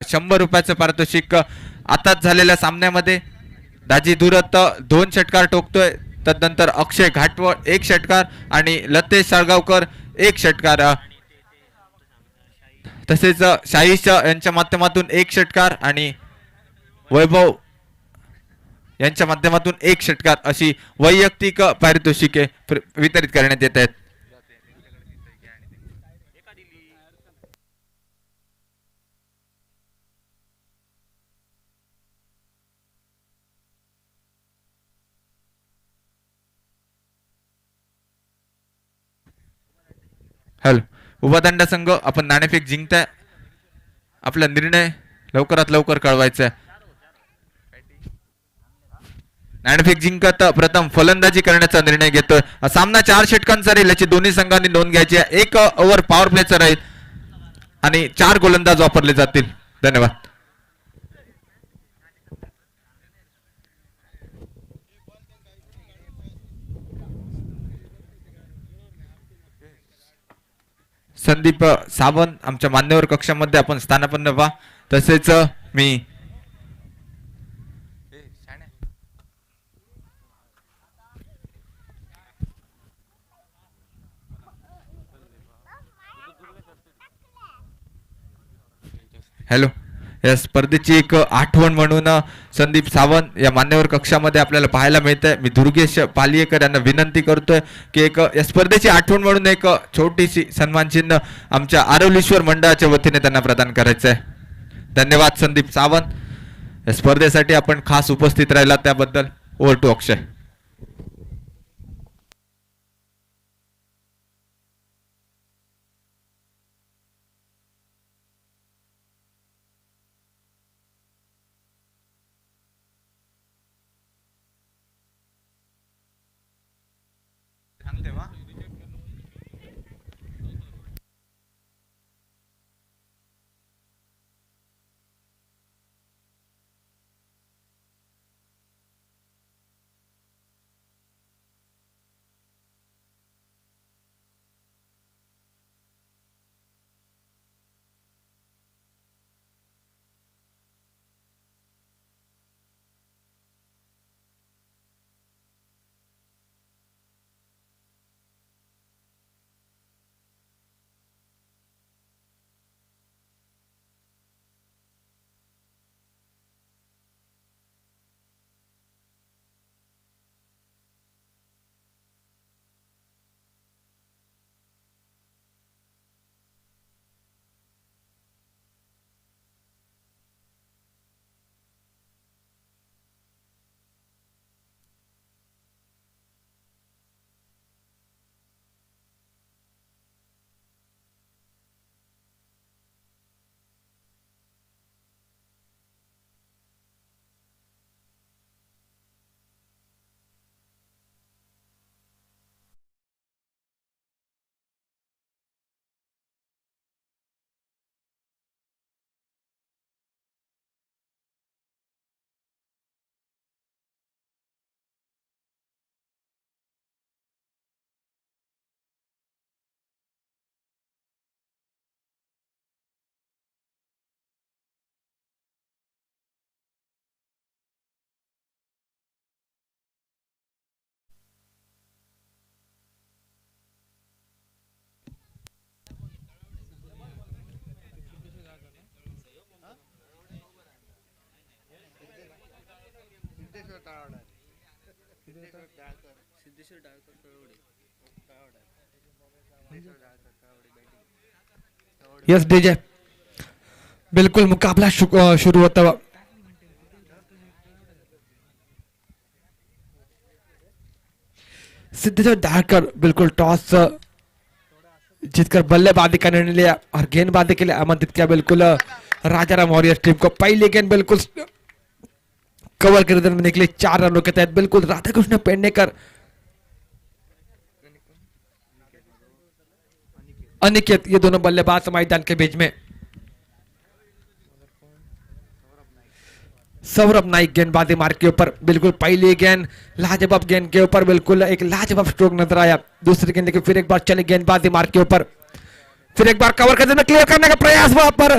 100 रुपयाचं पारितोषिक आताच झालेल्या सामन्यामध्ये दाजी दुरत 2 षटकार ठोकतोय. तदनंतर अक्षय घाटवळ 1 षटकार आणि लतेश साळगावकर 1 षटकार. तसेच शाहीश यांच्या माध्यमातून 1 षटकार आणि वैभव यांच्या माध्यमातून 1 षटकार अशी वैयक्तिक पारितोषिके वितरित करण्यात येत आहेत. हॅलो, उभा दंडा संघ आपण नाणेफेक जिंकताय. आपला निर्णय लवकरात लवकर कळवायचा आहे. नाणेफेक जिंकत प्रथम फलंदाजी करण्याचा निर्णय घेतोय. सामना 4 षटकांचा राहील याची दोन्ही संघांनी नोंद घ्यायची आहे. 1 ओव्हर पॉवर प्लेचा राहील आणि 4 गोलंदाज वापरले जातील. धन्यवाद. संदीप सावंत आमच्या मान्यवर कक्षामध्ये आपण स्थानापन्न व्हा. तसेच मी हॅलो, या स्पर्धेची एक आठवण म्हणून संदीप सावंत या मान्यवर कक्षामध्ये आपल्याला पाहायला मिळतंय. मी दुर्गेश पालियेकर यांना विनंती करतोय की एक या स्पर्धेची आठवण म्हणून एक छोटीशी सन्मान चिन्ह आमच्या आरवलीश्वर मंडळाच्या वतीने त्यांना प्रदान करायचं आहे. धन्यवाद संदीप सावंत. या स्पर्धेसाठी आपण खास उपस्थित राहिला त्याबद्दल. Over to Akshay. Yes DJ, बिल्कुल मुकाबला शुरू होता हुआ। सिद्धेश्वर डाकर बिल्कुल टॉस जीतकर बल्लेबाजी का निर्णय लिया और गेंदबाजी के लिए आमंत्रित किया बिल्कुल राजाराम वॉरियर्स टीम को। पहली गेंद बिल्कुल कवर के रिदम में निकले 4 रनों के तहत। बिल्कुल राधाकृष्ण पेडनेकर, अनिकेत, ये दोनों बल्लेबाज मैदान के बीच में। सौरभ नाइक गेंदबाजी मार्ग के ऊपर बिल्कुल पहली गेंद लाजवाब गेंद के ऊपर बिल्कुल एक लाजवाब स्ट्रोक नजर आया। दूसरी गेंद लेकिन फिर एक बार चली गेंदबाजी मार्ग के ऊपर, फिर एक बार कवर करने में क्लियर करने का प्रयास वहां पर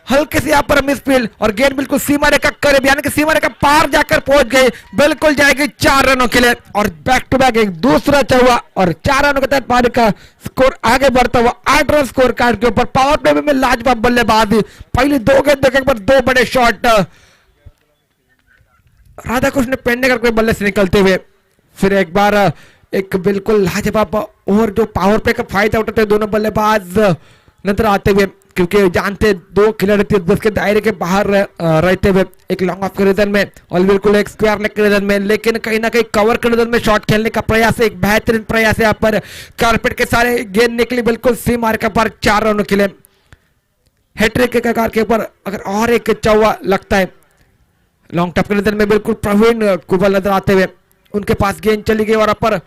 हल्के से यहाँ पर मिसफील्ड और गेंद बिल्कुल सीमा रेखा करीब यानी कि सीमा रेखा पार जाकर पहुंच गई, बिल्कुल जाएगी 4 रनों के लिए और बैक टू बैक एक दूसरा चौका और 4 रनों के तहत पारी का स्कोर आगे बढ़ता हुआ 8 रन स्कोर कार्ड के ऊपर। पावर प्ले में लाजवाब बल्लेबाजी, पहली 2 गेंदों के ऊपर 2 बड़े शॉट राधाकृष्ण पेडनेकर के बल्ले से निकलते हुए। फिर एक बार एक बिल्कुल लाजवाब और जो पावर प्ले का फायदा उठाते हुए दोनों बल्लेबाज नजर आते हुए, क्योंकि जानते 2 खिलाड़ी 30 के दायरे के बाहर रहते हुए एक लॉन्ग ऑफ के रिदन में और बिल्कुल एक स्क्वायर लेग के रिदन में, लेकिन कहीं ना कहीं कवर के रिदन में शॉट खेलने का प्रयास, एक बेहतरीन प्रयास यहाँ पर कारपेट के सारे गेंद निकली बिल्कुल सी मार के पर 4 रनों के लिए। हैट्रिक के आकार के ऊपर अगर और एक चौवा लगता है लॉन्ग टॉप के रिदन में, बिल्कुल प्रवीण कुबल नजर आते हुए उनके पास गेंद चली गई और अपर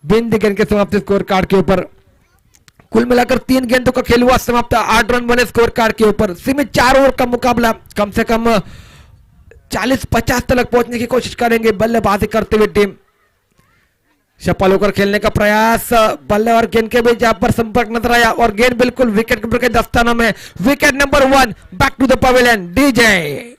बिंद गेंद के समाप्ति स्कोर कार्ड के ऊपर। कुल मिलाकर 3 गेंदों का खेल हुआ समाप्त, 8 रन बने स्कोर कार्ड के ऊपर। सीमित 4 ओवर का मुकाबला, कम से कम 40-50 तक पहुंचने की कोशिश करेंगे बल्लेबाजी करते हुए टीम। सफल होकर खेलने का प्रयास, बल्ले और गेंद के बीच यहाँ पर संपर्क नजर आया और गेंद बिल्कुल विकेट कीपर के दस्तानों में। Wicket number 1 back to the pavilion DJ.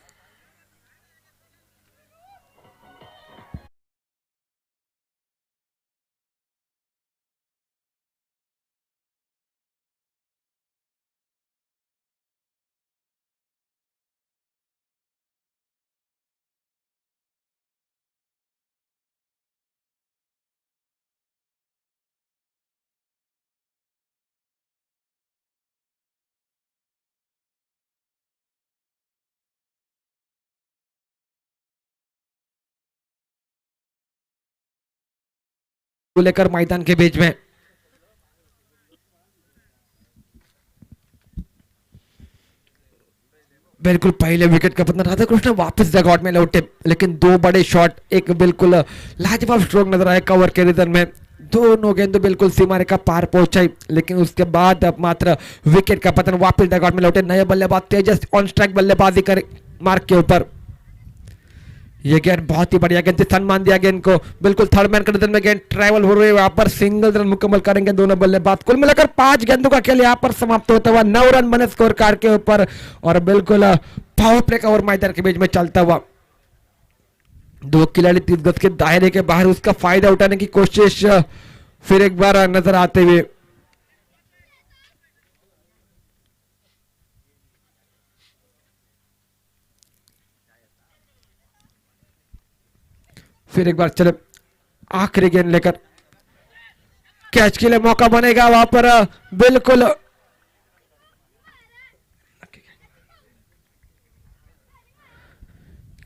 को लेकर मैदान के बीच में बिल्कुल पहले विकेट का पतन, राधाकृष्ण वापस जगआउट में लौटे, लेकिन 2 बड़े शॉट, एक बिल्कुल लाजवाब स्ट्रोक नजर आया कवर के रिदन में। दोनों गेंद बिल्कुल सीमा रेखा पार पहुंचाई, लेकिन उसके बाद अब मात्र विकेट का पतन, वापस जगआउट में लौटे नए बल्लेबाज तेजस ऑन स्ट्राइक बल्लेबाजी कर मार्क के ऊपर। ये गेंद बहुत ही बढ़िया गेंद थी, सम्मान दिया गेंद को, बिल्कुल थर्ड मैन के में गेंद ट्रैवल हो रही है, वहां पर सिंगल रन मुकम्मल करेंगे दोनों बल्लेबाज। कुल मिलाकर 5 गेंदों का खेल यहाँ पर समाप्त होता हुआ, 9 रन बने स्कोर कार्ड के ऊपर और बिल्कुल पावर प्ले का ओवर मैदान के बीच में चलता हुआ। 2 खिलाड़ी 30 गज के दायरे के बाहर, उसका फायदा उठाने की कोशिश फिर एक बार नजर आते हुए। फिर एक बार चले आखिरी गेंद लेकर कैच के लिए मौका बनेगा वहां पर, बिल्कुल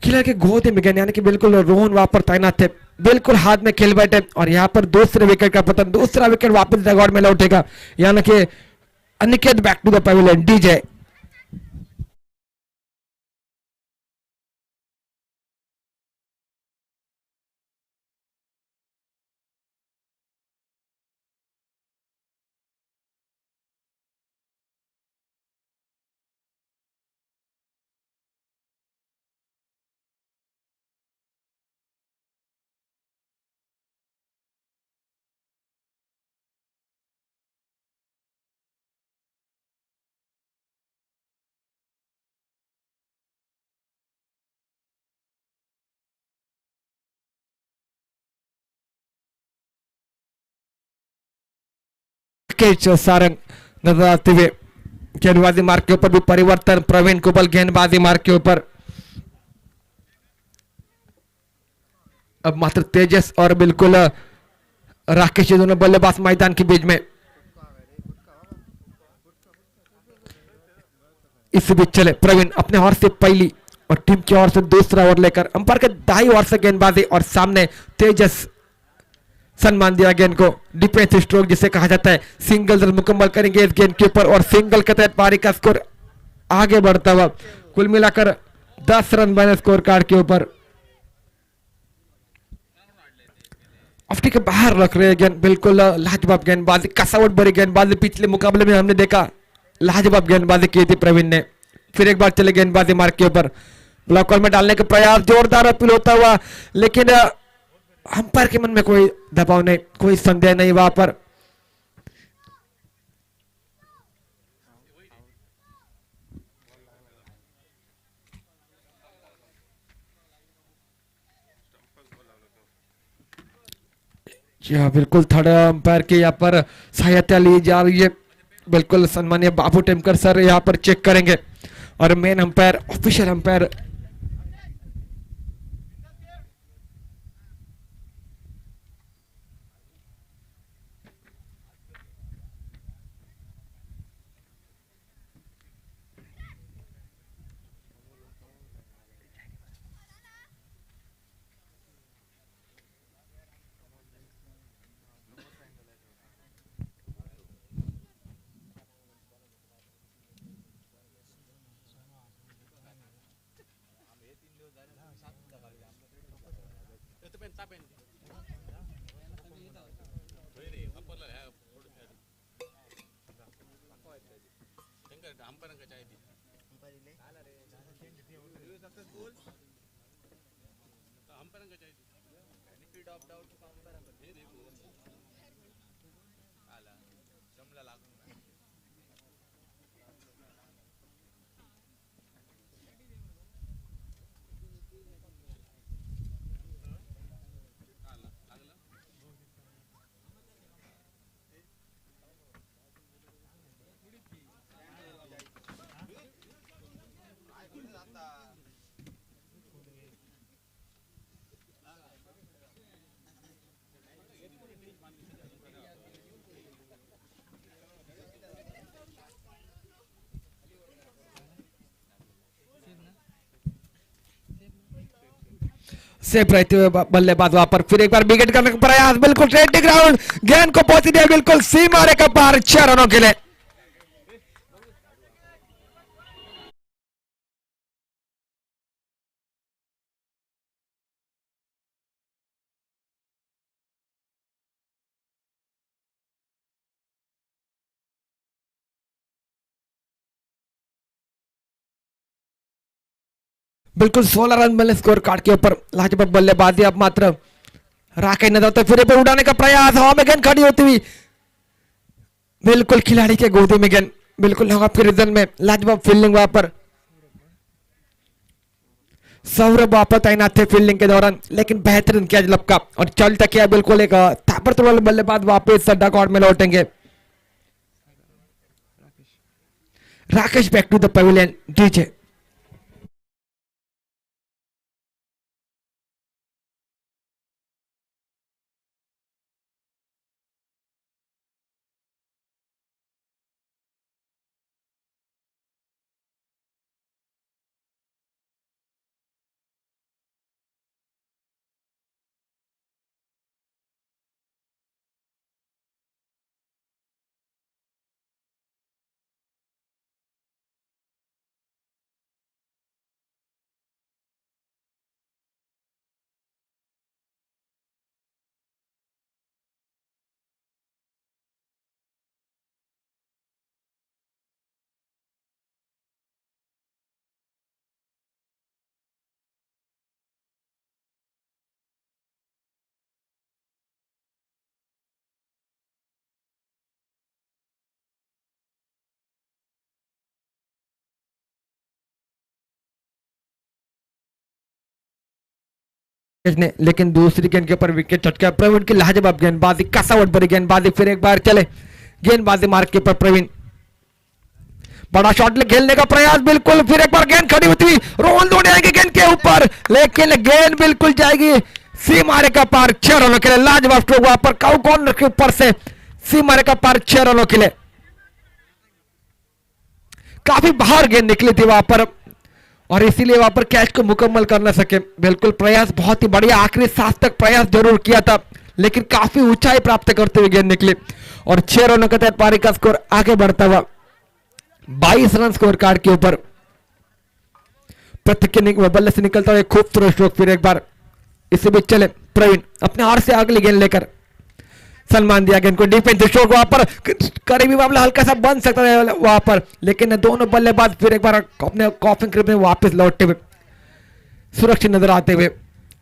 खिलाड़ी के गोद में गेंद यानी कि बिल्कुल रोहन वहां पर तैनात थे, बिल्कुल हाथ में खेल बैठे और यहां पर दूसरे विकेट का पतन, दूसरा विकेट वापस जगआउट में लौटेगा यानी कि Aniket back to the pavilion DJ. Sarang नजर आते हुए, गेंदबाजी मार्ग के ऊपर भी परिवर्तन, प्रवीण कुबल गेंदबाजी मार्ग के ऊपर। अब मात्र तेजस और बिल्कुल राकेश दोनों बल्लेबाज मैदान के बीच में। इस बीच चले प्रवीण अपने ओर से पहली और टीम की ओर से दूसरा ओवर लेकर अंपायर के दाई ओर से गेंदबाजी और सामने तेजस सम्मान दिया गेंद को, डिफेंसिव स्ट्रोक जिसे कहा जाता है, सिंगल रन मुकम्मल करेंगे इस गेंद के ऊपर और सिंगल के तहत पारी का स्कोर आगे बढ़ता हुआ। कुल मिलाकर 10 रन बने स्कोर कार्ड के ऊपर। ऑफ्टी के बाहर रख रहे गेंद, बिल्कुल लाजवाब गेंदबाजी, कसावट भरी गेंदबाजी पिछले मुकाबले में हमने देखा, लाजवाब गेंदबाजी की थी प्रवीण ने। फिर एक बार चले गेंदबाजी मार्ग के ऊपर, ब्लॉकर में डालने का प्रयास, जोरदार अपील होता हुआ, लेकिन अंपायर के मन में कोई दबाव नहीं, कोई संदेह नहीं वहां पर। जी हाँ, बिल्कुल थर्ड अंपायर की यहाँ पर सहायता ली जा रही है। बिल्कुल सम्मानीय बाबू टेमकर सर यहाँ पर चेक करेंगे और main umpire official umpire safe रहते हुए बल्लेबाज वहां पर फिर एक बार विकेट करने का प्रयास, बिल्कुल ट्रेंडिंग ग्राउंड, गेंद को पहुंच दिया बिल्कुल सीमा रेखा पार 6 रनों के लिए। बिल्कुल 16 रन मिले स्कोर कार्ड के ऊपर। लाजवाब बल्लेबाजी अब मात्र राकेश नजर तो फिर पे उड़ाने का प्रयास, हवा में गेंद खड़ी होती हुई बिल्कुल खिलाड़ी के गोदी में गेंद, बिल्कुल ऑफ रीजन में लाजवाब फील्डिंग वहां पर। सौरभ वहां पर तैनात थे फील्डिंग के दौरान, लेकिन बेहतरीन कैच लपका और चल तक किया बिल्कुल एक ताबड़तोड़ वाले बल्लेबाज वापस डगआउट में लौटेंगे। Rakesh back to the pavilion DJ. ने लेकिन दूसरी गेंद के ऊपर विकेट चटका प्रवीण की लाजवाब गेंदबाजी, कसावट भरी गेंदबाजी, फिर एक बार चले गेंदबाजी मार्ग के ऊपर प्रवीण बड़ा शॉट खेलने का प्रयास, बिल्कुल फिर एक बार गेंद खड़ी होती हुई रोहन दौड़े आएंगे गेंद के ऊपर, लेकिन गेंद बिल्कुल जाएगी सीमा रेखा पार 6 रनों के लिए। लाजवाब स्ट्रोक वहां पर काउ कॉर्नर के ऊपर से सीमा रेखा पार 6 रनों के लिए। काफी बाहर गेंद निकली थी वहां पर और इसीलिए वहां पर कैच को मुकम्मल कर न सके। बिल्कुल प्रयास बहुत ही बढ़िया, आखिरी सांस तक प्रयास जरूर किया था, लेकिन काफी ऊंचाई प्राप्त करते हुए गेंद निकली और 6 रनों के तहत पारी का स्कोर आगे बढ़ता हुआ 22 रन स्कोर कार्ड के ऊपर। प्रत्येक बल्ले से निकलता हुआ खूबसूरत स्ट्रोक, फिर एक बार इसी बीच चले प्रवीण अपने हाथ से अगली गेंद लेकर सलमान दिया गेंद को डिफेंसिव स्ट्रोक वहां पर करीबी मामला हल्का सा बन सकता है वहां पर, लेकिन दोनों बल्लेबाज फिर एक बार अपने कॉफिंग क्रीज में वापस लौटते हुए सुरक्षित नजर आते हुए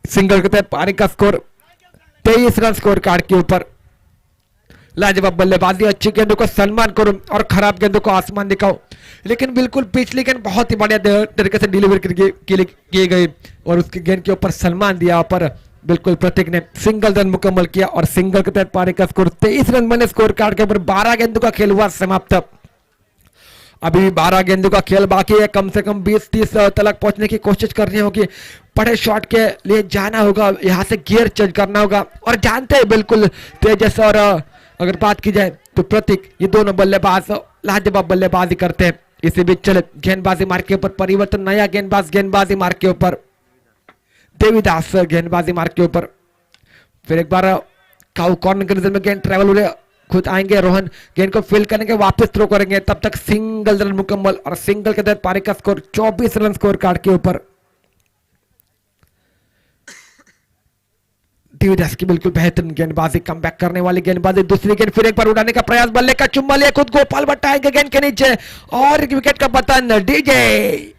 सिंगल के तहत पारी का स्कोर 23 रन स्कोर कार्ड के ऊपर। लाजवाब बल्लेबाजी, अच्छी गेंदों को सम्मान करो और खराब गेंदों को आसमान दिखाओ, लेकिन बिल्कुल पिछली गेंद बहुत ही बढ़िया तरीके से डिलीवर की गई और उसकी गेंद के ऊपर सलमान दिया पर बिल्कुल प्रतीक ने सिंगल रन मुकम्मल किया और सिंगल के तहत पारी का स्कोर 23 रन बने। स्कोर कार्ड के ऊपर 12 गेंदों का खेल हुआ समाप्त। अभी भी 12 गेंदों का खेल बाकी है। कम से कम 20-30 तक पहुंचने की कोशिश करनी होगी। बड़े शॉट के लिए जाना होगा, यहां से गियर चेंज करना होगा। और जानते हैं बिल्कुल तेजस और अगर बात की जाए तो प्रतीक, ये दोनों बल्लेबाज लाजवाब बल्लेबाजी करते हैं। इसी बीच चले गेंदबाजी मार्ग के ऊपर परिवर्तन, नया गेंदबाज गेंदबाजी मार्ग के ऊपर, देवीदास गेंदबाजी मार्ग के ऊपर। फिर एक बार काउ कॉर्नर के रिजल्ट में गेंद ट्रेवल हो रहे, खुद आएंगे रोहन, गेंद को फील्ड करेंगे, वापस थ्रो करेंगे। तब तक सिंगल रन मुकम्मल और सिंगल के तहत पारी का स्कोर 24 रन स्कोर कार्ड के ऊपर। देवीदास की बिल्कुल बेहतरीन गेंदबाजी, कमबैक करने वाली गेंदबाजी। दूसरी गेंद फिर एक बार उड़ाने का प्रयास, बल्ले का चुम्मा लिया, खुद गोपाल भट्ट आएंगे गेंद के नीचे और एक विकेट का पतन। डीजे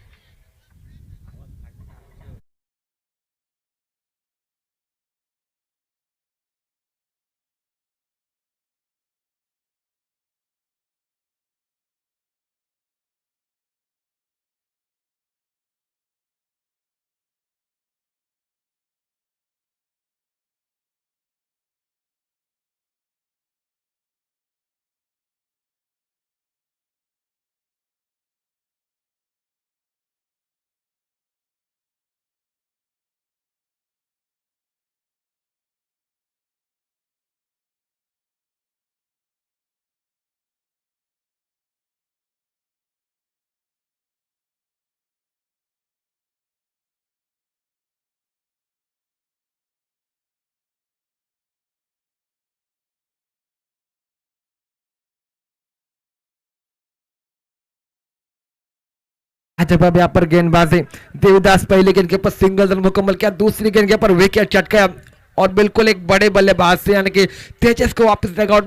जब अब यहाँ पर गेंदबाजी, देवीदास पहले गेंद के ऊपर सिंगल रन मुकम्मल किया, दूसरी गेंद के ऊपर विकेट चटकाया और बिल्कुल एक बड़े बल्लेबाज से यानी कि तेजस को वापस डगआउट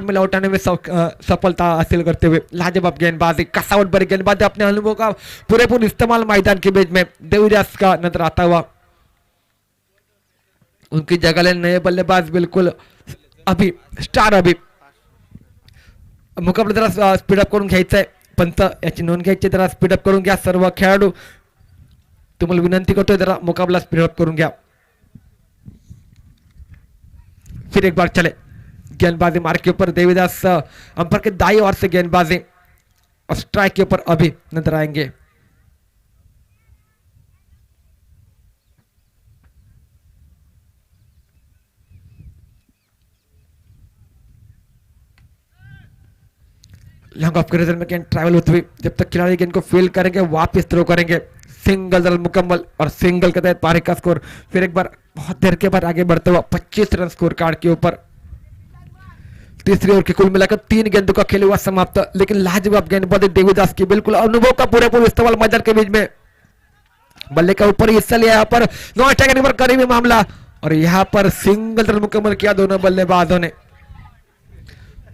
में लौटाने में सफलता हासिल करते हुए लाजवाब गेंदबाजी, कसावट भरी गेंदबाजी, अपने अनुभव का पूरे इस्तेमाल मैदान के बीच में देवीदास का नजर आता हुआ। उनकी जगह ले नए बल्लेबाज बिल्कुल अभी स्टार, अभी मुकाबला जरा स्पीडअप करून घ्यायचा आहे। पंच याची नोंद घ्यायची, जरा स्पीडअप करून घ्या सर्व खेळाडू, तुम्हाला विनंती करतोय जरा मुकाबला स्पीडअप करून घ्या। फिर एक बार चले गेंदबाजी मार्ग के ऊपर, देवीदास अंपायर के दाई ओर से गेंदबाजी और स्ट्राइक के ऊपर अभी नजर आएंगे। लॉन्ग ऑफ के में गेंद ट्रैवल होती हुई, जब तक खिलाड़ी गेंद को फील्ड करेंगे वापस थ्रो करेंगे। सिंगल रन मुकम्मल और सिंगल के तहत पारी का स्कोर फिर एक बार बहुत देर के बाद आगे बढ़ता हुआ 25 रन स्कोर कार्ड के ऊपर। तीसरी ओवर की कुल मिलाकर 3 गेंदों का खेल हुआ समाप्त, लेकिन लाजवाब गेंदबाजी देवीदास की बिल्कुल अनुभव का पूरे इस्तेमाल मैदान के बीच में, बल्ले का ऊपर हिस्सा लिया, यहाँ पर नॉन स्ट्राइक पर करीबी मामला और यहाँ पर सिंगल रन मुकम्मल किया दोनों बल्लेबाजों ने।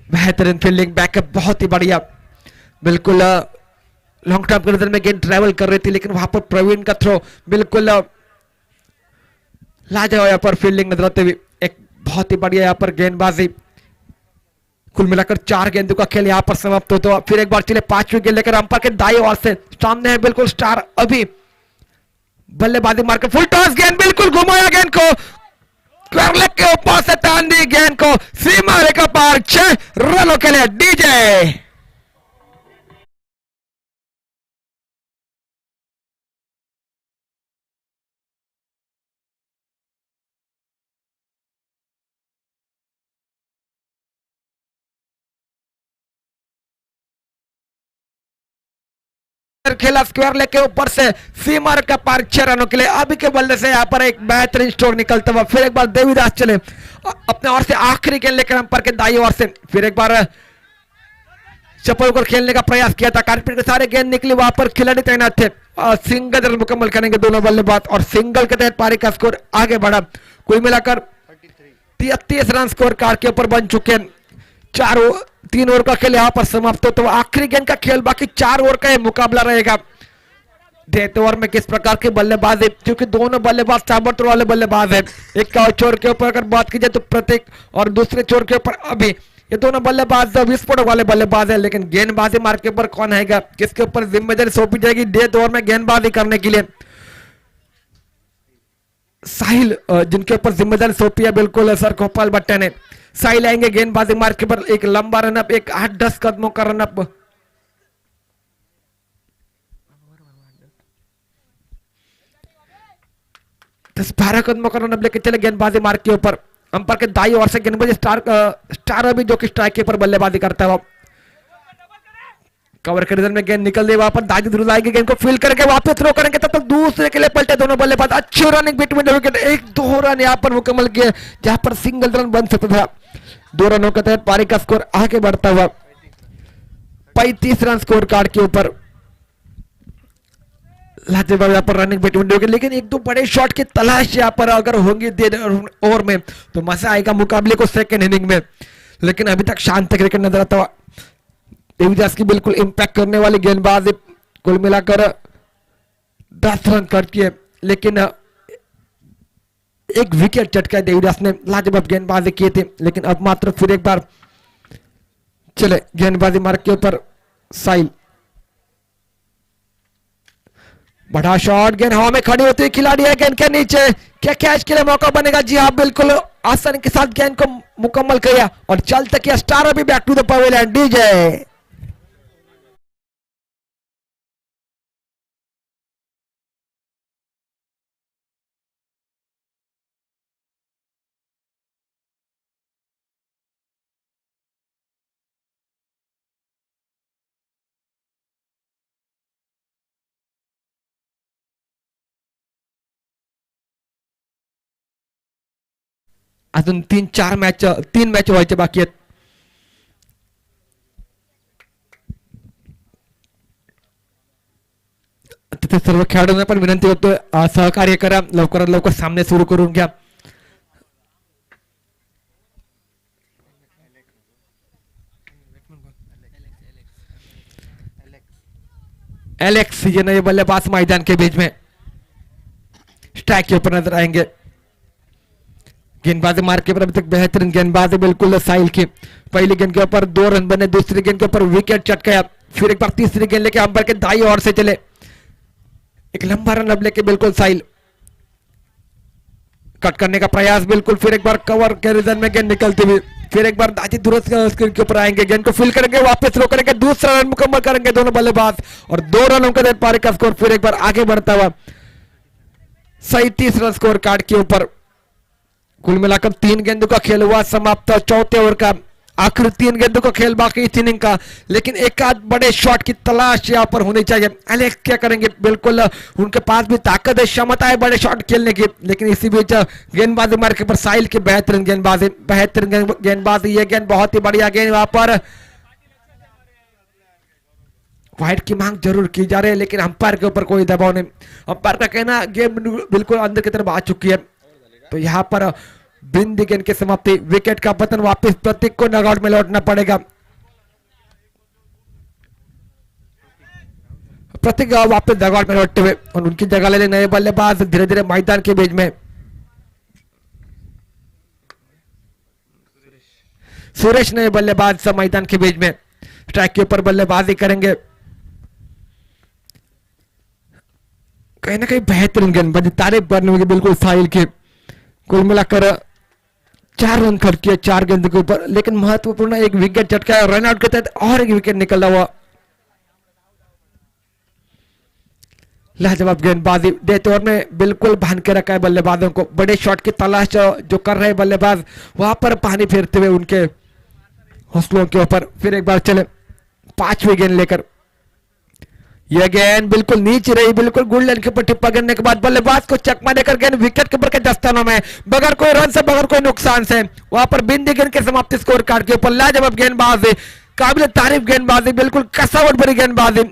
बेहतरीन फील्डिंग, बैकअप बहुत ही बढ़िया, बिल्कुल लॉन्ग टर्म के नजर में गेंद ट्रैवल कर रही थी, लेकिन वहां पर प्रवीण का थ्रो बिल्कुल लाजवाब यहाँ पर फील्डिंग नजर आते हुए। एक बहुत ही बढ़िया यहाँ पर गेंदबाजी, कुल मिलाकर 4 गेंदों का खेल यहाँ पर समाप्त होता है। फिर एक बार चले 5वीं गेंद लेकर अंपायर के दाईं ओर से सामने है बिल्कुल स्टार, अभी बल्लेबाजी मारकर फुल टॉस, गेंद बिल्कुल घुमाया, गेंद को करलेग के ऊपर से तान दी, गेंद को सीमा रेखा पार, 6 रनों के लिए डीजे। खेला स्क्वायर लेग के ऊपर से सीमा रेखा पार, 6 रनों के लिए। अभी के बल्ले से यहाँ पर एक बेहतरीन स्ट्रोक निकलता हुआ, फिर एक बार देवीदास चले अपने ओर से आखिरी गेंद लेकर अंपायर के दाईं ओर से, फिर एक बार चप्पल कर खेलने का प्रयास किया था, कारपेट के सारे गेंद निकले, वहां पर खिलाड़ी तैनात थे। सिंगल रन मुकम्मल करेंगे दोनों बल्लेबाज और सिंगल के तहत पारी का स्कोर आगे बढ़ा। कुल मिलाकर 33 रन स्कोर कार्ड के ऊपर बन चुके हैं। 3 ओवर का खेल यहाँ पर समाप्त हो, तो आखिरी गेंद का खेल बाकी 4 ओवर का मुकाबला रहेगा। डेथ ओवर में किस प्रकार की बल्लेबाजी, क्योंकि दोनों बल्लेबाज ताबड़तोड़ वाले बल्लेबाज हैं। एक का छोर के ऊपर अगर बात की जाए तो प्रतीक और दूसरे छोर के ऊपर अभी, ये दोनों बल्लेबाज विस्फोटक वाले बल्लेबाज हैं। लेकिन गेंदबाजी मार्ग के ऊपर कौन आएगा, किसके ऊपर जिम्मेदारी सौंपी जाएगी डेथ ओवर में गेंदबाजी करने के लिए। साहिल जिनके ऊपर जिम्मेदारी सौंपी है बिल्कुल सर गोपाल भट्टा ने। साहिल आएंगे गेंदबाजी मार के पर एक लंबा रनअप, एक 8-10 कदमों का रनअप। 10-12 कदमों का रनअप लेके चले गेंदबाजी मार्ग के ऊपर। अंपायर के दाई ओर से गेंदबाजी स्टार अभी जो कि स्ट्राइक के ऊपर बल्लेबाजी करता है वो कवर के रिजल्ट में गेंद निकल दे, वहां पर दादी दुरुज आएगी, गेंद को फील करके वापस थ्रो करेंगे, तब तक दूसरे के लिए पलटे दोनों बल्लेबाज। अच्छी रनिंग बिटवीन विकेट, 1-2 रन यहां पर मुकम्मल किए जहां पर सिंगल रन बन सकता था। 2 रनों के तहत पारी का स्कोर आगे बढ़ता हुआ 35 रन स्कोर कार्ड के ऊपर। लाजवाब यहाँ पर रनिंग बिटवीन विकेट, लेकिन 1-2 बड़े शॉट की तलाश यहाँ पर अगर होंगी ओवर में तो मजा आएगा मुकाबले को सेकेंड इनिंग में। लेकिन अभी तक शांत क्रिकेट नजर आता हुआ देवीदास की बिल्कुल इंपैक्ट करने वाली गेंदबाजी, कुल मिलाकर 10 रन करती है, लेकिन एक विकेट चटका देवीदास ने लाजवाब गेंदबाजी किए थे। लेकिन अब मात्र फिर एक बार चले गेंदबाजी मार्ग के ऊपर साहिल, बड़ा शॉट, गेंद हवा में खड़ी होती है, खिलाड़ी है गेंद के नीचे, क्या कैच के लिए मौका बनेगा? जी हाँ बिल्कुल आसानी के साथ गेंद को मुकम्मल किया और चलते किया स्टार अभी back to the pavilion. DJ अजून 3 मॅच व्हायचे बाकी आहेत. तिथे सर्व खेळाडूंना पण विनंती होतो सहकार्य करा, लवकरात लवकर सामने सुरू करून घ्या. एलेक्स ये नए बल्लेबाज मैदान के बीच में स्ट्राइक के ऊपर नजर आएंगे. गेंदबाजी मार के ऊपर अभी तक बेहतरीन गेंदबाजी बिल्कुल साहिल की. पहली गेंद के ऊपर 2 रन बने, दूसरी गेंद के ऊपर विकेट चटकाया, फिर एक बार तीसरी गेंद लेके अंपायर के दाई ओर से चले, एक लंबा रन अब लेके बिल्कुल साहिल कट करने का प्रयास, बिल्कुल फिर एक बार कवर के रीजन में गेंद निकलती हुई, फिर एक बार दादी दुरुस्त स्क्रीन के ऊपर आएंगे, गेंद को फिल करेंगे, वापस थ्रो करेंगे, दूसरा रन मुकम्मल करेंगे दोनों बल्लेबाज और 2 रनों के साथ पारी का स्कोर फिर एक बार आगे बढ़ता हुआ 37 रन स्कोर कार्ड के ऊपर. कुल मिलाकर 3 गेंदों का खेल हुआ समाप्त, चौथे ओवर का आखिर 3 गेंदों का खेल बाकी इस इनिंग का. लेकिन एक आध बड़े शॉट की तलाश यहाँ पर होनी चाहिए. एलेक्स क्या करेंगे? बिल्कुल उनके पास भी ताकत है, क्षमता है बड़े शॉट खेलने की, लेकिन इसी बीच गेंदबाजी मार के पर साहिल की बेहतरीन गेंदबाजी, ये गेंद बहुत ही बढ़िया गेंद. वहां पर वाइड की मांग जरूर की जा रही है, लेकिन अंपायर के ऊपर कोई दबाव नहीं. अंपायर का कहना गेम बिल्कुल अंदर की तरफ आ चुकी है, तो यहाँ पर बिंदी गेंद की समाप्ति, विकेट का पतन, वापस प्रतीक को नॉकआउट में लौटना पड़ेगा. प्रतीक वापस नॉकआउट में लौटते हुए और उनकी जगह ले नए बल्लेबाज धीरे धीरे मैदान के बीच में. सुरेश नए बल्लेबाज सब मैदान के बीच में स्ट्राइक के ऊपर बल्लेबाजी करेंगे. कहीं ना कहीं बेहतरीन गेंदबाजी, तारीफ करने होगी बिल्कुल साहिल की. कुल मिलाकर 4 रन खर्च किए 4 गेंद के ऊपर, लेकिन महत्वपूर्ण एक विकेट चटका, रन आउट के तहत और एक विकेट निकला हुआ. लाजवाब गेंदबाजी, डेथ ओवर में बिल्कुल बांध के रखा है बल्लेबाजों को. बड़े शॉट की तलाश जो कर रहे बल्लेबाज, वहां पर पानी फेरते हुए उनके हौसलों के ऊपर. फिर एक बार चले 5वीं गेंद लेकर, यह गेंद बिल्कुल नीचे रही, बिल्कुल गुडलैंड के ऊपर टिप्पा गिरने के बाद बल्लेबाज को चकमा देकर गेंद विकेट के ऊपर के दस्तानों में, बगैर कोई रन से, बगैर कोई नुकसान से, वहां पर बिंदी गेंद के समाप्ति स्कोर कार्ड के ऊपर. लाजवाब गेंदबाजी, काबिल तारीफ गेंदबाजी, बिल्कुल कसावट भरी गेंदबाजी,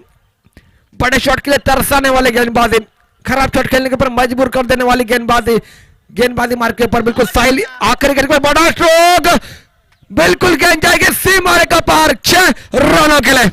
बड़े शॉट के लिए तरसाने वाले गेंदबाजी, खराब शॉट खेलने के ऊपर मजबूर कर देने वाली गेंदबाजी. गेंदबाजी मार के ऊपर बिल्कुल साहिल आखिरी गेंद पर बड़ा स्ट्रोक, बिल्कुल गेंद जाएगी सीमा रेखा पार 6 रनों के लिए.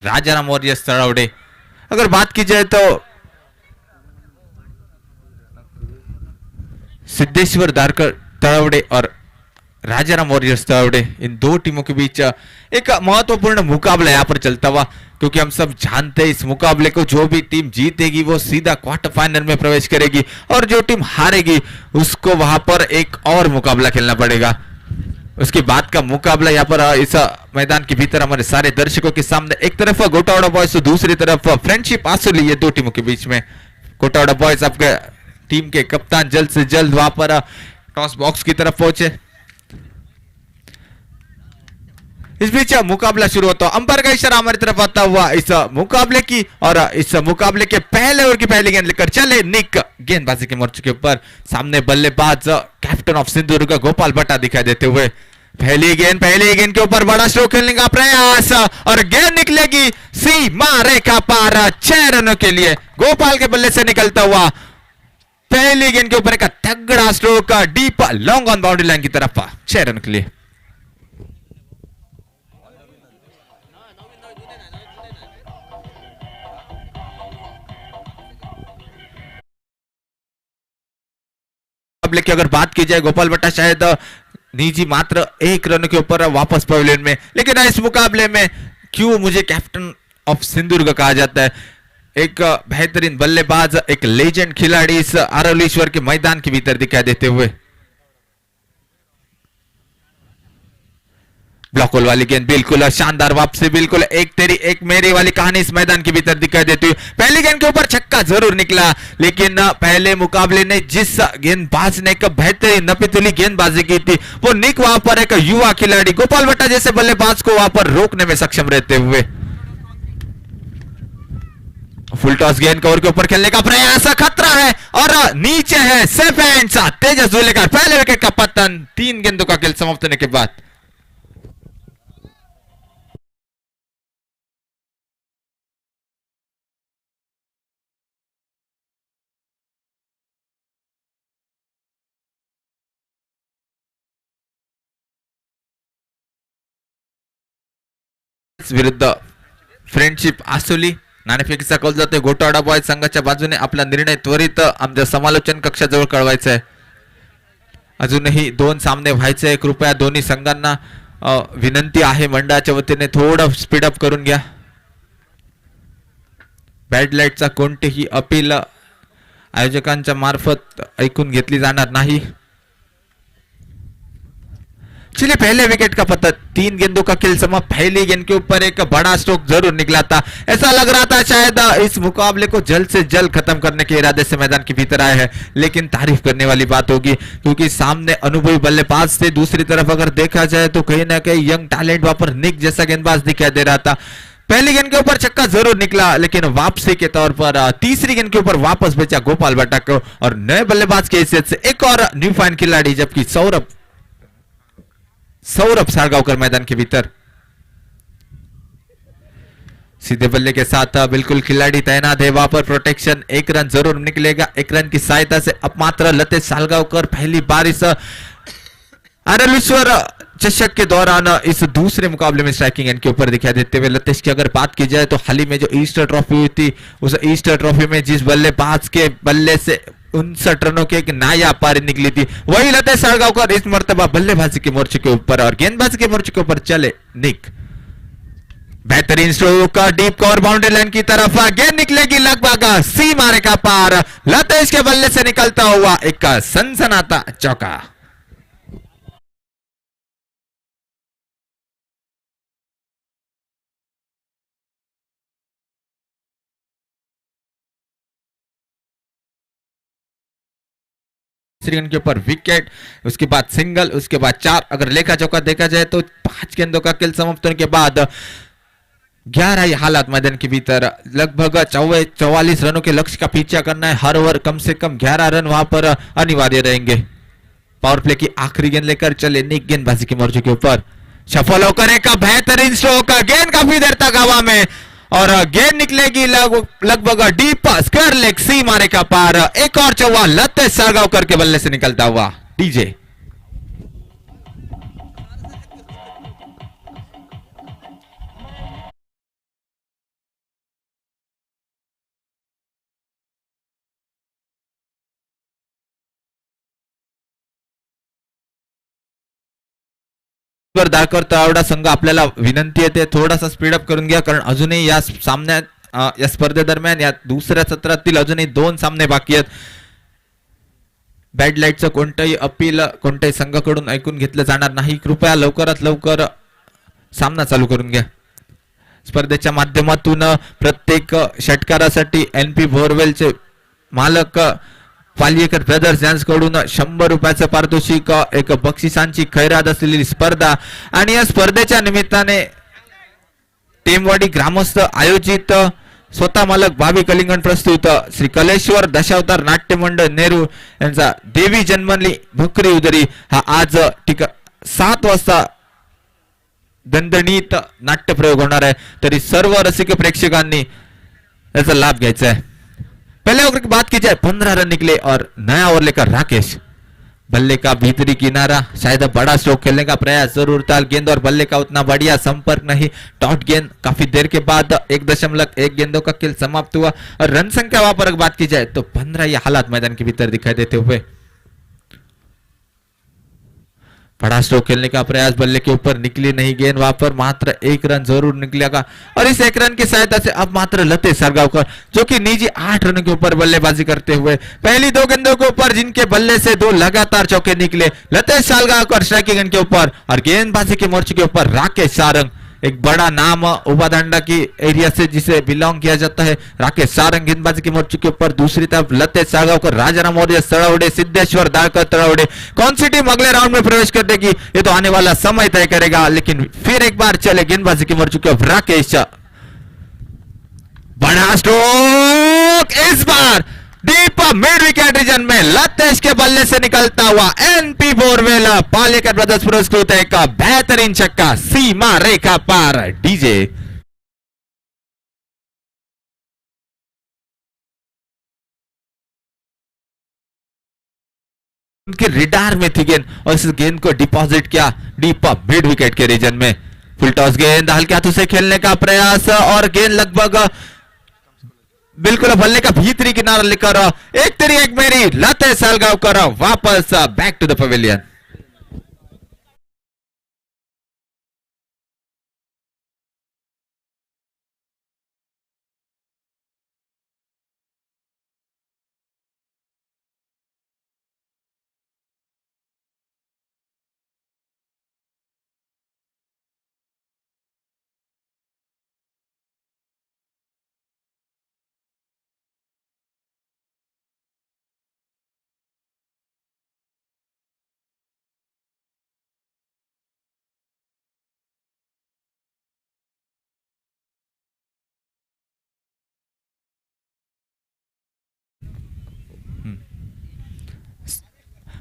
राजाराम वॉरियर्स तड़ावड़े। अगर बात की जाए तो सिद्धेश्वर धारकर तड़ावड़े और राजाराम वॉरियर्स तड़ावड़े, इन दो टीमों के बीच एक महत्वपूर्ण मुकाबला यहाँ पर चलता हुआ, क्योंकि हम सब जानते हैं इस मुकाबले को जो भी टीम जीतेगी वो सीधा क्वार्टर फाइनल में प्रवेश करेगी और जो टीम हारेगी उसको वहां पर एक और मुकाबला खेलना पड़ेगा। उसके बाद का मुकाबला यहाँ पर इस मैदान के भीतर हमारे सारे दर्शकों के सामने, एक तरफ गोटावाड़ा बॉयज तो दूसरी तरफ फ्रेंडशिप आसुली, ये दो टीमों के बीच में। गोटावाड़ा बॉयज आपके टीम के कप्तान जल्द से जल्द वहां पर टॉस बॉक्स की तरफ पहुंचे। इस बीच मुकाबला शुरू होता है, अंपायर का इशारा हमारी तरफ आता हुआ इस मुकाबले की, और इस मुकाबले के पहले ओवर की पहली गेंद लेकर चले निक गेंदबाजी के मोर्चे के ऊपर। सामने बल्लेबाज कैप्टन ऑफ सिंधुदुर्ग गोपाल भट्टा दिखाई देते हुए। पहली गेंद के ऊपर बड़ा स्ट्रोक खेलने का प्रयास और गेंद निकलेगी सीमा रेखा पार 6 रनों के लिए गोपाल के बल्ले से निकलता हुआ। पहली गेंद के ऊपर एक तगड़ा stroke deep long on boundary line की तरफ 6 रन के लिए। मुकाबले की अगर बात की जाए, गोपाल भट्टा शायद निजी मात्र 1 रन के ऊपर वापस पवेलियन में, लेकिन इस मुकाबले में क्यों मुझे कैप्टन ऑफ सिंधुदुर्ग कहा जाता है, एक बेहतरीन बल्लेबाज, एक लेजेंड खिलाड़ी इस आरवलीश्वर के मैदान के भीतर दिखाई देते हुए। ब्लॉक होल वाली गेंद बिल्कुल शानदार वापसी, बिल्कुल एक तेरी एक मेरी वाली कहानी इस मैदान के भीतर दिखाई देती है। पहली गेंद के ऊपर छक्का जरूर निकला, लेकिन पहले मुकाबले ने जिस गेंदबाज ने एक बेहतरीन नपीतुली गेंदबाजी की थी वो निक वहां पर एक युवा खिलाड़ी गोपाल भट्टा जैसे बल्लेबाज को वहां पर रोकने में सक्षम रहते हुए। फुल टॉस गेंद कवर के ऊपर खेलने का प्रयास, खतरा है और नीचे है सेफ हैंड्स, तेजस जुलेकर पहले विकेट का पतन 3 गेंदों का खेल समाप्त होने के बाद। विरुद्ध फ्रेंडशिप आसोली, नाणेफेकीचा कौल जातोय गोटावाडा बॉयज संघाच्या बाजूने। आपला निर्णय त्वरित आमच्या समालोचन कक्षाजवळ कळवायचा आहे। अजूनही 2 सामने व्हायचे, कृपया दोन्ही संघांना विनंती आहे मंडळाच्या वतीने थोडं स्पीडअप करून घ्या। बॅड लाईटचा कोणतेही अपील आयोजकांच्या मार्फत ऐकून घेतली जाणार नहीं। चलिए पहले विकेट का पतन, 3 गेंदों का खेल समाप्त। पहली गेंद के ऊपर एक बड़ा स्ट्रोक जरूर निकला था, ऐसा लग रहा था शायद इस मुकाबले को जल्द से जल्द खत्म करने के इरादे से मैदान के भीतर आए हैं, लेकिन तारीफ करने वाली बात होगी क्योंकि सामने अनुभवी बल्लेबाज थे। दूसरी तरफ अगर देखा जाए तो कहीं ना कहीं यंग टैलेंट वहां पर निक जैसा गेंदबाज दिखाई दे रहा था। पहली गेंद के ऊपर छक्का जरूर निकला, लेकिन वापसी के तौर पर तीसरी गेंद के ऊपर वापस भेजा गोपाल भट्टा को और नए बल्लेबाज की हैसियत से एक और न्यू फाइन खिलाड़ी, जबकि सौरभ सारगांवकर मैदान के भीतर। सीधे बल्ले के साथ बिल्कुल खिलाड़ी तैनात है वहां पर, प्रोटेक्शन, 1 रन जरूर निकलेगा। 1 रन की सहायता से अब मात्र लतेश सालगांवकर पहली बार इस आरवलीश्वर चषक के दौरान इस दूसरे मुकाबले में स्ट्राइकिंग एंड के ऊपर दिखाई देते हुए। लतेश की अगर बात की जाए तो हाल ही में जो ईस्टर ट्रॉफी हुई थी, उस ईस्टर ट्रॉफी में जिस बल्लेबाज के बल्ले से 59 रनों की एक नायाब पारी निकली थी, वही लतेश सालगांवकर इस मर्तबा बल्लेबाजी के मोर्चे के ऊपर और गेंदबाजी के मोर्चे के ऊपर चले निक। बेहतरीन stroke deep cover boundary line की तरफ, गेंद निकलेगी लगभग सीमा रेखा पार, लतेश के बल्ले से निकलता हुआ एक सनसनाता चौका। के ऊपर विकेट, उसके बाद सिंगल, उसके बाद 4। अगर लेखा चौका देखा जाए तो 5 गेंदों का खेल समाप्त होने के बाद 11 हालात मैदान के भीतर लगभग 44 रनों के लक्ष्य का पीछा करना है। हर ओवर कम से कम 11 रन वहां पर अनिवार्य रहेंगे। पावर प्ले की आखिरी गेंद लेकर चले निक गेंदबाजी के मोर्चे के ऊपर, सफल होकर एक बेहतरीन स्ट्रोक, गेंद काफी देर तक हवा में और गेंद निकलेगी लगभग डीप स्क्वायर लेग सीमा रेखा पार। एक और चौवा लतेश सालगांवकर के बल्ले से निकलता हुआ। डीजे दाखर तळावडा संघ आपल्याला विनंती येते थोडासा स्पीडअप करून घ्या, कारण अजूनही या सामन्यात या स्पर्धेदरम्यान या दुसऱ्या सत्रातील अजूनही 2 सामने बाकी आहेत. बॅड लाईटचं कोणतंही अपील कोणत्याही संघाकडून ऐकून घेतलं जाणार नाही. कृपया लवकरात लवकर सामना चालू करून घ्या. स्पर्धेच्या माध्यमातून प्रत्येक षटकारासाठी NP बोरवेलचे मालक पालियेकर ब्रदर्स यांच्याकडून 100 रुपयाचं पारितोषिक, एक बक्षिसांची खैरात असलेली स्पर्धा आणि या स्पर्धेच्या निमित्ताने टेमवाडी ग्रामस्थ आयोजित स्वतः मालक भावी कलिंगण प्रस्तुत श्री कलेश्वर दशावतार नाट्य मंडळ नेहरू यांचा देवी जन्मली भुकरी उदरी हा आज 7 वाजता दणदणीत नाट्य प्रयोग होणार है. तरी सर्व रसिक प्रेक्षकांनी याचा लाभ घ्यायचा है. पहले ओवर की बात की जाए 15 रन निकले और नया ओवर लेकर राकेश. बल्ले का भीतरी किनारा, शायद बड़ा स्ट्रोक खेलने का प्रयास जरूर था. गेंद और बल्ले का उतना बढ़िया संपर्क नहीं. डॉट गेंद काफी देर के बाद 1.1 गेंदों का खेल समाप्त हुआ. और रन संख्या वहां पर बात की जाए तो 15 ये हालात मैदान के भीतर दिखाई देते हुए. बड़ा स्ट्रोक खेलने का प्रयास, बल्ले के ऊपर निकली नहीं गेंद, वहां पर मात्र 1 रन जरूर निकलेगा. और इस 1 रन की सहायता से अब मात्र लतेश सरगावकर जो कि निजी 8 रन के ऊपर बल्लेबाजी करते हुए पहली 2 गेंदों के ऊपर जिनके बल्ले से 2 लगातार चौके निकले, लतेश सरगावकर स्ट्राइकिंग एंड के ऊपर और गेंदबाजी के मोर्चे के ऊपर राकेश सारंग, एक बड़ा नाम उबादांडा की एरिया से जिसे बिलोंग किया जाता है. राकेश सारंग गेंदबाजी के मोर्चे के ऊपर. दूसरी तरफ लतेश सागावकर, राजाराम मौर्य तड़ावड़े, सिद्धेश्वर दाड़कर तड़ावड़े. कौन सी टीम अगले राउंड में प्रवेश कर देगी ये तो आने वाला समय तय करेगा. लेकिन फिर एक बार चले गेंदबाजी के मोर्चे के ऊपर राकेश. बड़ा स्ट्रोक इस बार डीप मिड विकेट रीजन में लतेश के बल्ले से निकलता हुआ NP बोरवेल पालेकर ब्रदर्स पुरस्कृत एक बेहतरीन छक्का सीमा रेखा पार. डीजे उनके रिडार में थी गेंद और इस गेंद को डिपॉजिट किया डीप मिड विकेट के रीजन में. फुल टॉस गेंद हल्के हाथों से खेलने का प्रयास और गेंद लगभग बिल्कुल बल्ले का भीतरी किनारा लेकर एक तेरी एक मेरी लतेश सरगावकर वापस बैक टू द पवेलियन.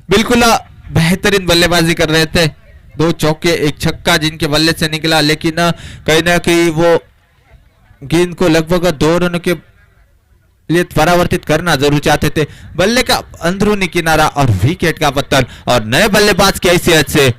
बिल्कुल बेहतरीन बल्लेबाजी कर रहे थे. 2 चौके 1 छक्का जिनके बल्ले से निकला, लेकिन कहीं ना कहीं वो गेंद को लगभग 2 रनों के लिए परावर्तित करना जरूर चाहते थे. बल्ले का अंदरूनी किनारा और विकेट का पत्थर और नए बल्लेबाज की हैसियत से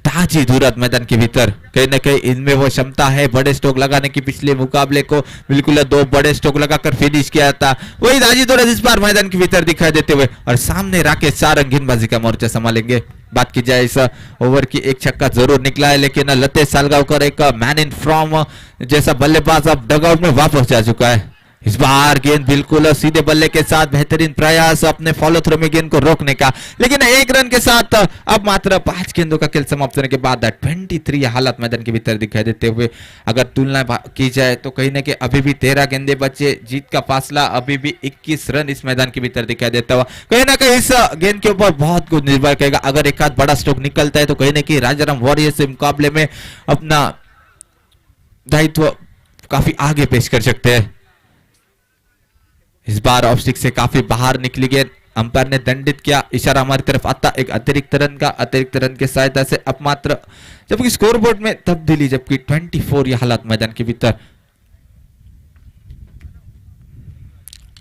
ताजी दूरत मैदान के भीतर कहीं ना कहीं इनमें वो क्षमता है बड़े स्ट्रोक लगाने की. पिछले मुकाबले को बिल्कुल 2 बड़े स्ट्रोक लगाकर फिनिश किया था. वही ताजी दूरत इस बार मैदान के भीतर दिखाई देते हुए और सामने राकेश सारंग गेंदबाजी का मोर्चा संभालेंगे. बात की जाए इस ओवर की 1 छक्का जरूर निकला है, लेकिन लतेश सरगावकर एक मैन इन फॉर्म जैसा बल्लेबाज अब डगआउट में वापस जा चुका है. इस बार गेंद बिल्कुल सीधे बल्ले के साथ बेहतरीन प्रयास अपने फॉलो थ्रो में गेंद को रोकने का, लेकिन 1 रन के साथ अब मात्र 5 गेंदों का खेल समाप्त होने के बाद 23 हालात मैदान के भीतर दिखाई देते हुए. अगर तुलना की जाए तो कहीं ना कहीं अभी भी 13 गेंदे बचे, जीत का फासला अभी भी 21 रन इस मैदान के भीतर दिखाई देता हुआ. कहीं ना कहीं इस गेंद के ऊपर बहुत कुछ निर्भर करेगा. अगर एक आध बड़ा स्ट्रोक निकलता है तो कहीं ना कहीं राजाराम वॉरियर्स से मुकाबले में अपना दायित्व काफी आगे पेश कर सकते हैं. इस बार ऑफ स्टिक से काफी बाहर निकली गेंद, अंपायर ने दंडित किया. इशारा हमारी तरफ आता एक अतिरिक्त रन के सहायता से अब मात्र जबकि स्कोरबोर्ड में तब्दीली, जबकि 24 ये हालात मैदान के भीतर.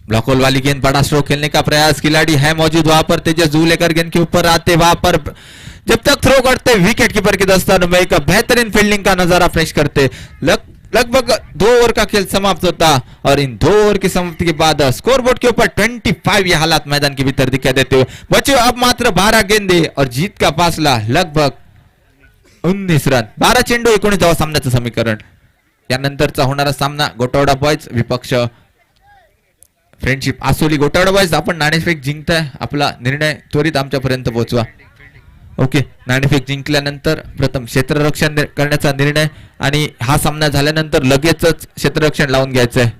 ब्लॉक होल वाली गेंद, बड़ा स्ट्रोक खेलने का प्रयास, खिलाड़ी है मौजूद वहां पर. तेजस जू लेकर गेंद के ऊपर आते, वहां पर जब तक थ्रो करते विकेट कीपर के दस्तानों में एक बेहतरीन फील्डिंग का नजारा पेश करते. लगभग 2 ओवर का खेल समाप्त होता और इन 2 ओवर की समाप्ति के बाद स्कोरबोर्ड के ऊपर 25 ये हालात मैदान के भीतर दिखाई देते हुए. बच्चों अब मात्र 12 गेंदे और जीत का फासला लगभग 19 रन. 12 चेंडू 19 सामन्याचं समीकरण. यानंतरचा होणारा सामना गोटावडा बॉयज विपक्ष फ्रेंडशिप आसोली. गोटावडा बॉयज आपण नाणेफेक जिंकताय, आपला निर्णय त्वरित आमच्यापर्यंत पोहोचवा. ओके, नाणेफेक जिंकल्यानंतर प्रथम क्षेत्ररक्षण करण्याचा निर्णय आणि हा सामना झाल्यानंतर लगेचच क्षेत्ररक्षण लावून घ्यायचंय.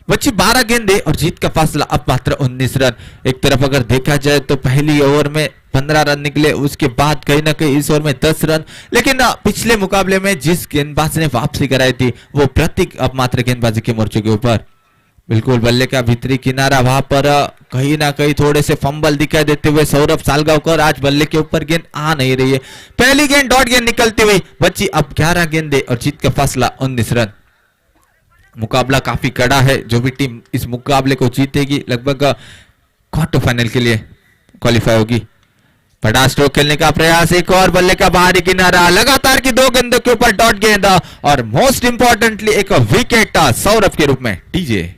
बच्ची 12 गेंदे और जीत का फासला अब मात्र 19 रन. एक तरफ अगर देखा जाए तो पहली ओवर में 15 रन निकले, उसके बाद कहीं ना कहीं इस ओवर में 10 रन. लेकिन पिछले मुकाबले में जिस गेंदबाज ने वापसी कराई थी वो प्रतीक अब मात्र गेंदबाजी के मोर्चे के ऊपर. बिल्कुल बल्ले का भीतरी किनारा, वहां पर कहीं ना कहीं थोड़े से फंबल दिखाई देते हुए सौरभ सालगांवकर. आज बल्ले के ऊपर गेंद आ नहीं रही है. पहली गेंद डॉट गेंद निकलती हुई बच्ची अब 11 गेंदे और जीत का फासला 19 रन. मुकाबला काफी कड़ा है. जो भी टीम इस मुकाबले को जीतेगी लगभग क्वार्टर फाइनल के लिए क्वालिफाई होगी. बड़ा स्ट्रोक खेलने का प्रयास, एक और बल्ले का बाहरी किनारा, लगातार की 2 गेंदों के ऊपर डॉट गेंद और मोस्ट इंपॉर्टेंटली एक विकेट सौरभ के रूप में. टीजे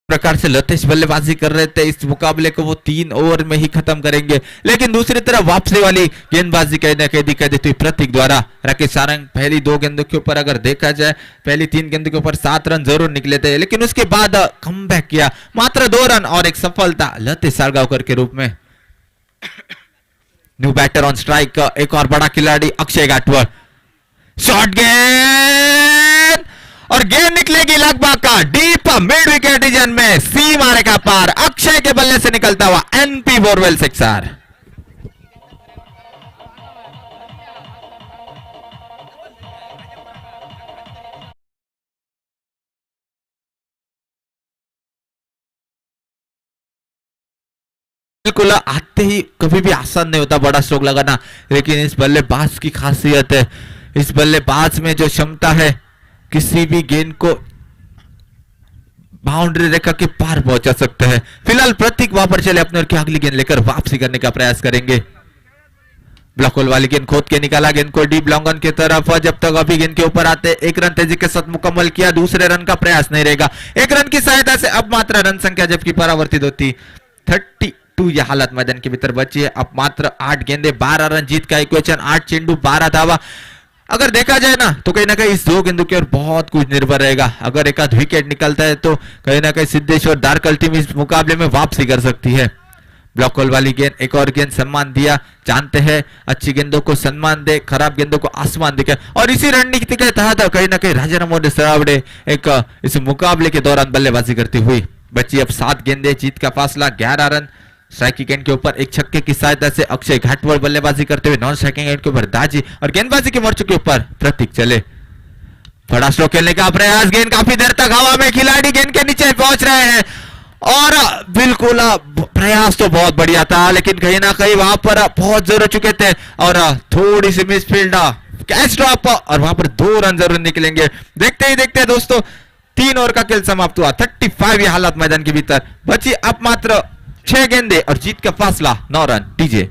प्रकार से लतेश बल्लेबाजी कर रहे थे. इस मुकाबले को वो 3 ओवर में ही खत्म करेंगे. लेकिन दूसरी तरफ वापसी वाली गेंदबाजी कहीं ना कहीं दिखाई देती हुई प्रतीक द्वारा. राकेश सारंग पहली 2 गेंदों के ऊपर अगर देखा जाए, पहली 3 गेंदों के ऊपर 7 रन जरूर निकले थे, लेकिन उसके बाद कमबैक किया. मात्र 2 रन और एक सफलता लतेश सालगांवकर के रूप में. न्यू बैटर ऑन स्ट्राइक, एक और बड़ा खिलाड़ी अक्षय घाटवड़. शॉर्ट गेंद और गेंद निकलेगी लगभग का डीप मिड विकेट रीजन में, सीमा रेखा पार. अक्षय के बल्ले से निकलता हुआ एनपी बोरवेल सिक्सर. बिल्कुल आते ही कभी भी आसान नहीं होता बड़ा स्ट्रोक लगाना, लेकिन इस बल्लेबाज की खासियत है, इस बल्लेबाज में जो क्षमता है किसी भी गेंद को बाउंड्री रेखा के पार पहुंचा सकते हैं. फिलहाल प्रतीक वहां पर चले अपने और की अगली गेंद लेकर वापसी करने का प्रयास करेंगे. ब्लॉक होल वाली गेंद खोद के निकाला, गेंद को डीप लॉन्ग ऑन की तरफ. जब तक अभी गेंद के ऊपर आते 1 रन तेजी के साथ मुकम्मल किया, दूसरे रन का प्रयास नहीं रहेगा. 1 रन की सहायता से अब मात्र रन संख्या जबकि परावर्तित होती 32. यह हालत मैदान के भीतर बची है. अब मात्र 8 गेंदे 12 रन, जीत का इक्वेशन 8 चेंडू 12 धावा. अगर देखा जाए ना तो कहीं ना कहीं इस 2 गेंदों के ओर बहुत कुछ निर्भर रहेगा. अगर एक आध विकेट निकलता है तो कहीं ना कहीं सिद्धेश्वर दारकल टीम इस मुकाबले में वापसी कर सकती है. ब्लॉक होल वाली गेंद, एक और गेंद सम्मान दिया. जानते हैं अच्छी गेंदों को सम्मान दे, खराब गेंदों को आसमान दिखे, और इसी रणनीति के तहत कहीं ना कहीं राजाराम मोहन सरावड़े एक इस मुकाबले के दौरान बल्लेबाजी करती हुई. बची अब 7 गेंदे, जीत का फासला 11 रन. स्ट्राइकिंग गेंद के ऊपर एक छक्के की सहायता से अक्षय घाटवड़ बल्लेबाजी करते हुए, नॉन स्ट्राइकिंग गेंद के ऊपर दाजी और गेंदबाजी के मोर्चे के ऊपर प्रतीक चले. बड़ा स्ट्रोक खेलने का प्रयास, गेंद काफी देर तक हवा में, खिलाड़ी गेंद के नीचे पहुंच रहे हैं और बिल्कुल प्रयास तो बहुत बढ़िया था, लेकिन कहीं ना कहीं वहां पर बहुत जोर चुके थे और थोड़ी सी मिसफील्ड, कैच ड्रॉप और वहां पर 2 रन जरूर निकलेंगे. देखते ही देखते दोस्तों 3 ओवर का खेल समाप्त हुआ. 35 ये हालत मैदान के भीतर बची अब मात्र 6 गेंदे और जीत का फासला 9 रन. टीजे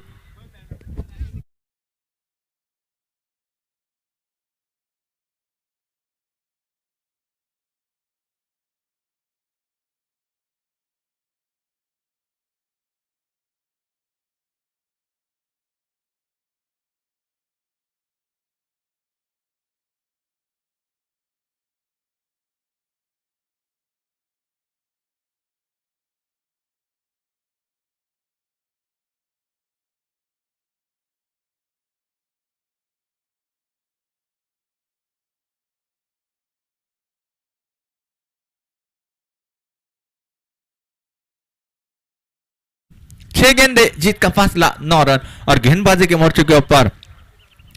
छह गेंदे, जीत का फासला 9 रन. और गेंदबाजी के मोर्चे के ऊपर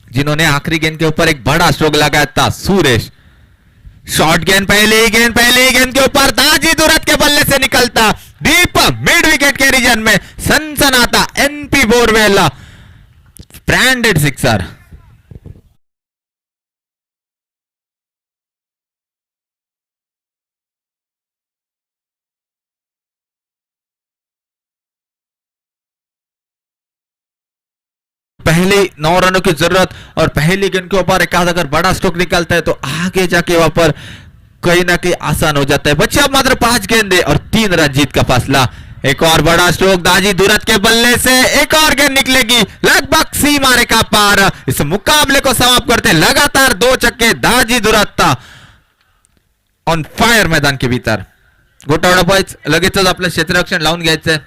जिन्होंने आखिरी गेंद के ऊपर एक बड़ा स्ट्रोक लगाया था, सुरेश. शॉर्ट गेंद, पहले ही गेंद के ऊपर दाजी दुरत के बल्ले से निकलता डीप मिड विकेट के रीजन में. असताना आता NP बोरवेल ब्रँडेड सिक्सर. पहले 9 रनों की जरूरत और पहली गेंद के ऊपर एक आध अगर बड़ा स्ट्रोक निकालता है तो आगे जाके वहां पर कहीं ना कहीं आसान हो जाता है. बच्चे अब मात्र 5 गेंदे और 3 रन जीत का फासला. एक और बड़ा स्ट्रोक दाजी दुरत के बल्ले से, एक और गेंद निकलेगी लगभग सीमा रेखा पार. इस मुकाबले को समाप्त करते लगातार 2 छक्के दाजी दुरत ऑन फायर मैदान के भीतर. गोटावडा बॉयज लगेचच आपलं क्षेत्ररक्षण लावून घ्यायचंय.